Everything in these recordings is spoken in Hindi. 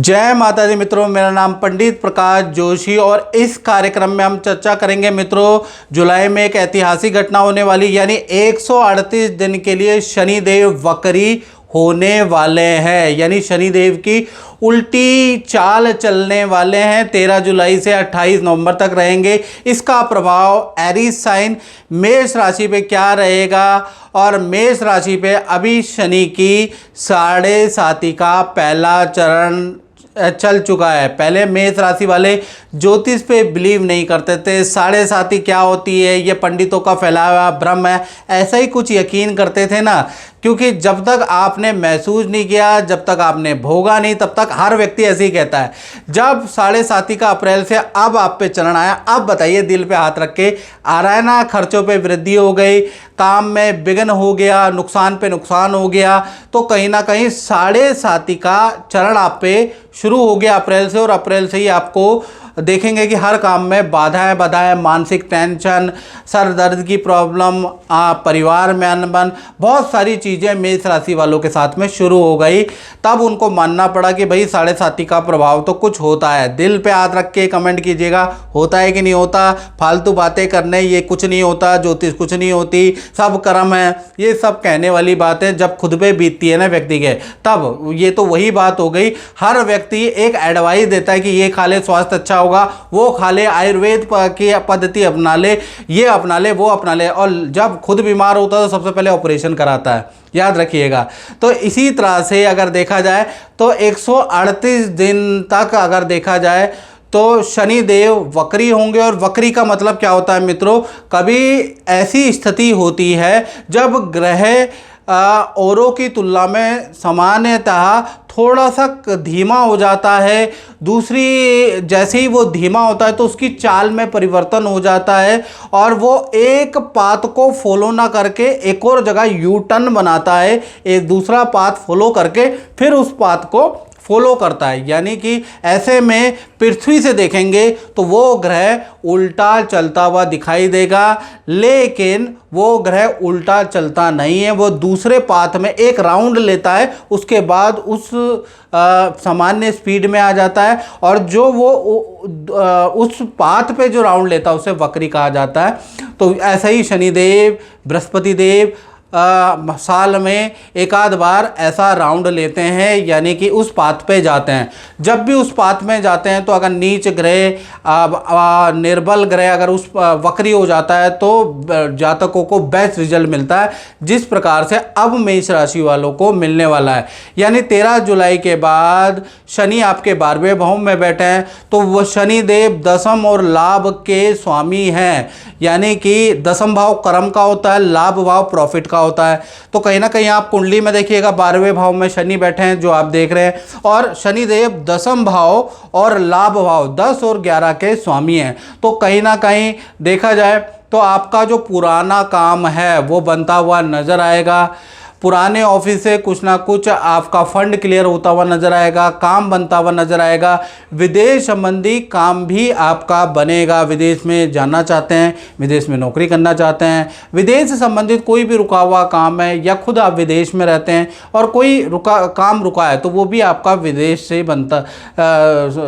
जय माता दी मित्रों, मेरा नाम पंडित प्रकाश जोशी और इस कार्यक्रम में हम चर्चा करेंगे मित्रों जुलाई में एक ऐतिहासिक घटना होने वाली, यानी 138 दिन के लिए शनिदेव वक्री होने वाले हैं, यानी शनिदेव की उल्टी चाल चलने वाले हैं। 13 जुलाई से 28 नवंबर तक रहेंगे। इसका प्रभाव एरीज साइन मेष राशि पे क्या रहेगा, और मेष राशि पे अभी शनि की 7.5 का पहला चरण चल चुका है। पहले मेष राशि वाले ज्योतिष पे बिलीव नहीं करते थे, 7.5 क्या होती है, ये पंडितों का फैलाया हुआ भ्रम है, ऐसा ही कुछ यकीन करते थे ना, क्योंकि जब तक आपने महसूस नहीं किया, जब तक आपने भोगा नहीं, तब तक हर व्यक्ति ऐसे ही कहता है। जब 7.5 का अप्रैल से अब आप पे चरण आया, अब बताइए, दिल पे हाथ रख के, आ रहा है ना, खर्चों पे वृद्धि हो गई, काम में विघ्न हो गया, नुकसान पे नुकसान हो गया, तो कहीं ना कहीं 7.5 का चरण आप पे शुरू हो गया अप्रैल से, और अप्रैल से ही आपको देखेंगे कि हर काम में बाधाएं, मानसिक टेंशन, सर दर्द की प्रॉब्लम, परिवार में अनबन, बहुत सारी चीज़ें मेष राशि वालों के साथ में शुरू हो गई। तब उनको मानना पड़ा कि भाई 7.5 का प्रभाव तो कुछ होता है। दिल पे हाथ रख के कमेंट कीजिएगा, होता है कि नहीं होता। फालतू बातें करने, ये कुछ नहीं होता, ज्योतिष कुछ नहीं होती, सब कर्म है, ये सब कहने वाली बातें जब खुद पे बीतती है ना व्यक्ति के, तब ये तो वही बात हो गई। हर व्यक्ति एक एडवाइस देता है कि ये खा ले स्वास्थ्य अच्छा होगा, वो खा ले, आयुर्वेद की पद्धति अपना ले, ये अपना ले, वो अपना ले, और जब खुद बीमार होता है तो सबसे पहले ऑपरेशन कराता है, याद रखिएगा। तो इसी तरह से अगर देखा जाए तो 138 दिन तक अगर देखा जाए तो शनिदेव वक्री होंगे। और वक्री का मतलब क्या होता है मित्रों, कभी ऐसी स्थिति होती है जब ग्रह औरों की तुलना में सामान्यतः थोड़ा सा धीमा हो जाता है। दूसरी, जैसे ही वो धीमा होता है तो उसकी चाल में परिवर्तन हो जाता है, और वो एक पाथ को फॉलो ना करके एक और जगह यू टर्न बनाता है, एक दूसरा पाथ फॉलो करके फिर उस पाथ को फॉलो करता है। यानी कि ऐसे में पृथ्वी से देखेंगे तो वो ग्रह उल्टा चलता हुआ दिखाई देगा, लेकिन वो ग्रह उल्टा चलता नहीं है, वो दूसरे पाथ में एक राउंड लेता है, उसके बाद उस सामान्य स्पीड में आ जाता है, और जो वो उस पाथ पे जो राउंड लेता है उसे वक्री कहा जाता है। तो ऐसा ही शनिदेव, बृहस्पति देव साल में एक आध बार ऐसा राउंड लेते हैं, यानी कि उस पाथ पे जाते हैं। जब भी उस पाथ में जाते हैं तो अगर नीच ग्रह, निर्बल ग्रह अगर उस वक्री हो जाता है तो जातकों को बेस्ट रिजल्ट मिलता है, जिस प्रकार से अब मेष राशि वालों को मिलने वाला है। यानी 13 जुलाई के बाद शनि आपके 12वें भाव में बैठे हैं, तो वह शनिदेव दसम और लाभ के स्वामी हैं, यानी कि दसम भाव कर्म का होता है, लाभ भाव प्रॉफिट का होता है। तो कहीं ना कहीं आप कुंडली में देखिएगा 12वें भाव में शनि बैठे हैं, जो आप देख रहे हैं, और शनिदेव दसम भाव और लाभ भाव 10 और 11 के स्वामी हैं। तो कहीं ना कहीं देखा जाए तो आपका जो पुराना काम है वो बनता हुआ नजर आएगा। पुराने ऑफिस से कुछ ना कुछ आपका फंड क्लियर होता हुआ नजर आएगा, काम बनता हुआ नजर आएगा। विदेश संबंधी काम भी आपका बनेगा। विदेश में जाना चाहते हैं, विदेश में नौकरी करना चाहते हैं, विदेश से संबंधित कोई भी रुका हुआ काम है, या खुद आप विदेश में रहते हैं और कोई काम रुका है, तो वो भी आपका विदेश से बनता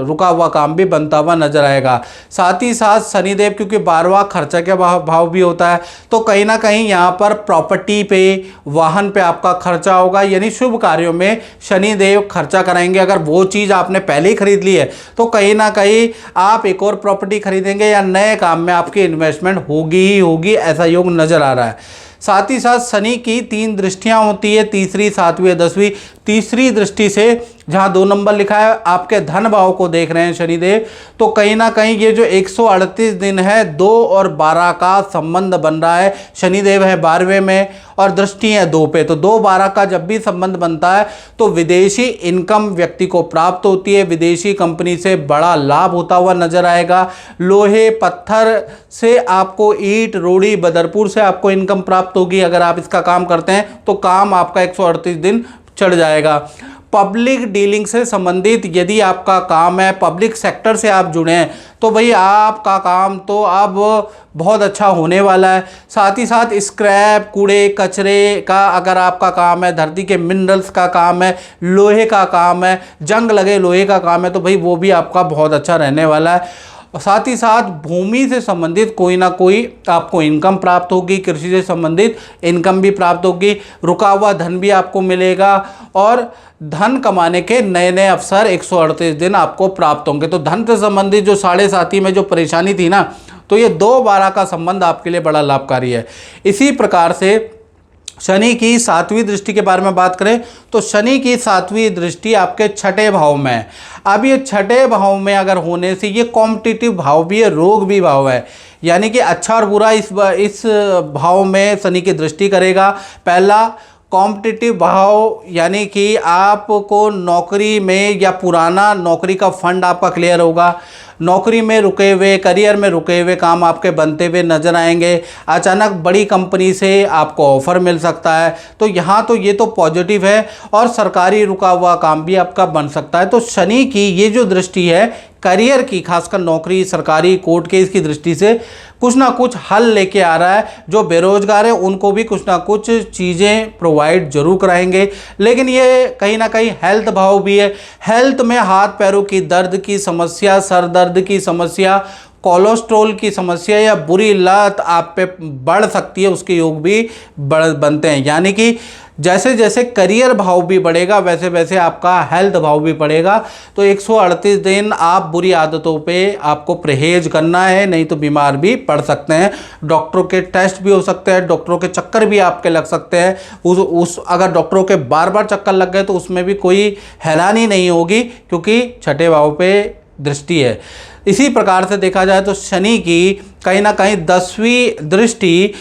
रुका हुआ काम भी बनता हुआ नजर आएगा। साथ ही साथ शनिदेव क्योंकि 12वां खर्चा के भाव भी होता है, तो कहीं ना कहीं यहाँ पर प्रॉपर्टी पे, वाहन पे आपका खर्चा होगा, यानी शुभ कार्यों में शनिदेव खर्चा कराएंगे। अगर वो चीज आपने पहले ही खरीद ली है तो कहीं ना कहीं आप एक और प्रॉपर्टी खरीदेंगे, या नए काम में आपकी इन्वेस्टमेंट होगी ही होगी, ऐसा योग नजर आ रहा है। साथ ही साथ शनि की 3 दृष्टियां होती है, तीसरी, 7वीं, 10वीं। तीसरी दृष्टि से जहां 2 नंबर लिखा है, आपके धन भाव को देख रहे हैं शनिदेव, तो कहीं ना कहीं ये जो 138 दिन है 2 और 12 का संबंध बन रहा है। शनिदेव है 12वें में और दृष्टि है 2 पे, तो 2-12 का जब भी संबंध बनता है तो विदेशी इनकम व्यक्ति को प्राप्त होती है, विदेशी कंपनी से बड़ा लाभ होता हुआ नजर आएगा। लोहे पत्थर से आपको, ईंट रोड़ी बदरपुर से आपको इनकम प्राप्त होगी। अगर आप इसका काम करते हैं तो काम आपका 138 दिन चढ़ जाएगा। पब्लिक डीलिंग से संबंधित यदि आपका काम है, पब्लिक सेक्टर से आप जुड़े हैं, तो भाई आपका काम तो अब बहुत अच्छा होने वाला है। साथ ही साथ स्क्रैप, कूड़े कचरे का अगर आपका काम है, धरती के मिनरल्स का काम है, लोहे का काम है, जंग लगे लोहे का काम है, तो भाई वो भी आपका बहुत अच्छा रहने वाला है। और साथ ही साथ भूमि से संबंधित कोई ना कोई आपको इनकम प्राप्त होगी, कृषि से संबंधित इनकम भी प्राप्त होगी, रुका हुआ धन भी आपको मिलेगा और धन कमाने के नए नए अवसर 138 दिन आपको प्राप्त होंगे। तो धन से संबंधित जो 7.5 में जो परेशानी थी ना, तो ये 2-12 का संबंध आपके लिए बड़ा लाभकारी है। इसी प्रकार से शनि की 7वीं दृष्टि के बारे में बात करें तो शनि की 7वीं दृष्टि आपके 6ठे भाव में है। अब ये 6ठे भाव में अगर होने से ये कॉम्पिटिटिव भाव भी है, रोग भी भाव है, यानी कि अच्छा और बुरा इस भाव में शनि की दृष्टि करेगा। पहला कॉम्पिटिटिव भाव, यानी कि आपको नौकरी में या पुराना नौकरी का फंड आपका क्लियर होगा, नौकरी में रुके हुए, करियर में रुके हुए काम आपके बनते हुए नजर आएंगे, अचानक बड़ी कंपनी से आपको ऑफर मिल सकता है। तो यहाँ तो ये तो पॉजिटिव है और सरकारी रुका हुआ काम भी आपका बन सकता है। तो शनि की ये जो दृष्टि है करियर की, खासकर नौकरी, सरकारी, कोर्ट केस की दृष्टि से कुछ ना कुछ हल लेके आ रहा है। जो बेरोजगार है उनको भी कुछ ना कुछ चीज़ें प्रोवाइड जरूर कराएंगे। लेकिन ये कहीं ना कहीं हेल्थ भाव भी है। हेल्थ में हाथ पैरों की दर्द की समस्या, सर दर्द की समस्या, कोलेस्ट्रॉल की समस्या या बुरी लत आप पे बढ़ सकती है, उसके योग भी बनते हैं। यानी कि जैसे जैसे करियर भाव भी बढ़ेगा वैसे वैसे आपका हेल्थ भाव भी बढ़ेगा। तो 138 दिन आप बुरी आदतों पे आपको परहेज करना है, नहीं तो बीमार भी पड़ सकते हैं। डॉक्टरों के टेस्ट भी हो सकते हैं, डॉक्टरों के चक्कर भी आपके लग सकते हैं। अगर डॉक्टरों के बार बार चक्कर लग गए तो उसमें भी कोई हैरानी नहीं होगी, क्योंकि 6ठे भाव पे दृष्टि है। इसी प्रकार से देखा जाए तो शनि की कहीं ना कहीं 10वीं दृष्टि,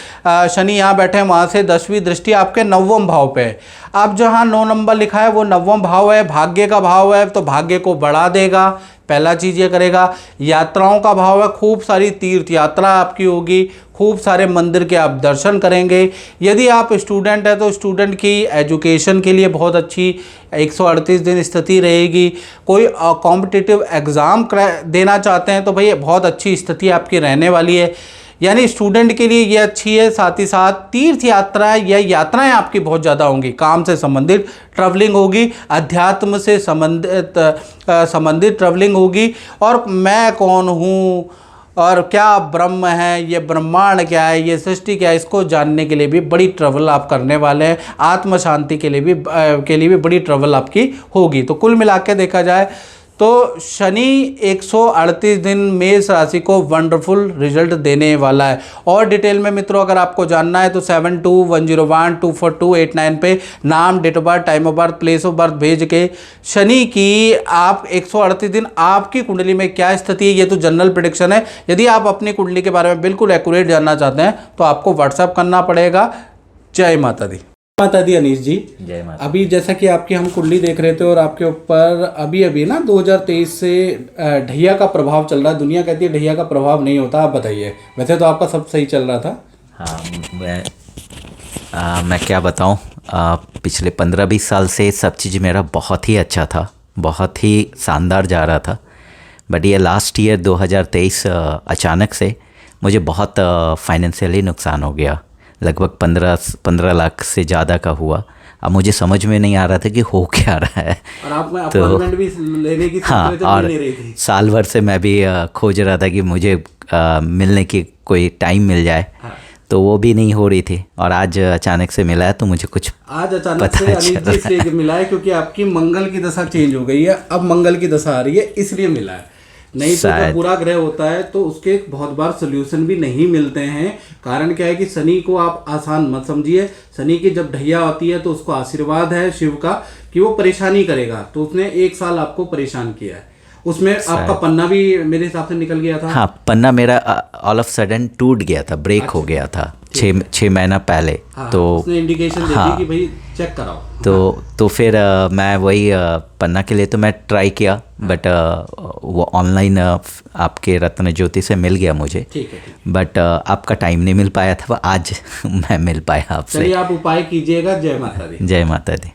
शनि यहाँ बैठे हैं वहाँ से 10वीं दृष्टि आपके 9वें भाव पे है। अब जहाँ 9 नंबर लिखा है वो 9वां भाव है, भाग्य का भाव है, तो भाग्य को बढ़ा देगा। पहला चीज़ ये करेगा। यात्राओं का भाव है, खूब सारी तीर्थ यात्रा आपकी होगी, खूब सारे मंदिर के आप दर्शन करेंगे। यदि आप स्टूडेंट हैं तो स्टूडेंट की एजुकेशन के लिए बहुत अच्छी 138 दिन स्थिति रहेगी। कोई कॉम्पिटिटिव एग्ज़ाम देना चाहते हैं तो भाई बहुत अच्छी स्थिति आपकी रहने वाली है, यानी स्टूडेंट के लिए ये अच्छी है। साथ ही साथ तीर्थ यात्रा या यात्राएं आपकी बहुत ज़्यादा होंगी, काम से संबंधित ट्रैवलिंग होगी, अध्यात्म से संबंधित ट्रैवलिंग होगी। और मैं कौन हूँ और क्या ब्रह्म है, ये ब्रह्मांड क्या है, ये सृष्टि क्या है, इसको जानने के लिए भी बड़ी ट्रैवल आप करने वाले हैं। आत्म शांति के लिए भी बड़ी ट्रैवल आपकी होगी। तो कुल मिला के देखा जाए तो शनि 138 दिन मेष राशि को वंडरफुल रिजल्ट देने वाला है। और डिटेल में मित्रों अगर आपको जानना है तो 7210124289 पे नाम, date of birth, time of birth, place of birth भेज के शनि की आप 138 दिन आपकी कुंडली में क्या स्थिति है, ये तो जनरल प्रेडिक्शन है। यदि आप अपनी कुंडली के बारे में बिल्कुल एक्यूरेट जानना चाहते हैं तो आपको व्हाट्सएप करना पड़ेगा। जय माता दी। माता दी अनीश जी, जय माता। अभी जैसा कि आपकी हम कुंडली देख रहे थे और आपके ऊपर अभी ना 2023 से ढैया का प्रभाव चल रहा है। दुनिया कहती है ढैया का प्रभाव नहीं होता, आप बताइए। वैसे तो आपका सब सही चल रहा था। हाँ, मैं क्या बताऊँ, पिछले 15-20 साल से सब चीज़ मेरा बहुत ही अच्छा था, बहुत ही शानदार जा रहा था। बट ये लास्ट ईयर 2023 अचानक से मुझे बहुत फाइनेंशियली नुकसान हो गया। लगभग 15 लाख से ज़्यादा का हुआ। अब मुझे समझ में नहीं आ रहा था कि हो क्या रहा है। और आप में अपॉइंटमेंट भी लेने की हाँ, और नहीं रही थी। साल भर से मैं भी खोज रहा था कि मुझे मिलने की कोई टाइम मिल जाए। हाँ। तो वो भी नहीं हो रही थी और आज अचानक से मिला है तो मुझे कुछ आज अचानक से इसलिए मिला है क्योंकि आपकी मंगल की दशा चेंज हो गई है। अब मंगल की दशा आ रही है इसलिए मिला है, नहीं तो जब बुरा ग्रह होता है तो उसके बहुत बार सोल्यूशन भी नहीं मिलते हैं। कारण क्या है कि शनि को आप आसान मत समझिए। शनि की जब ढैया होती है तो उसको आशीर्वाद है शिव का कि वो परेशानी करेगा। तो उसने 1 साल आपको परेशान किया है। उसमें आपका पन्ना भी मेरे हिसाब से निकल गया था। हाँ, पन्ना मेरा ऑल ऑफ सडन टूट गया था, ब्रेक हो गया था 6 महीना पहले। हाँ, तो उसने इंडिकेशन दे दी कि भाई चेक कराओ। तो फिर मैं वही पन्ना के लिए तो मैं ट्राई किया, बट वो ऑनलाइन आपके रत्न ज्योति से मिल गया मुझे। ठीक है। बट आपका टाइम नहीं मिल पाया था, आज मैं मिल पाया आपसे। चलिए आप उपाय कीजिएगा। जय माता दी। जय माता दी।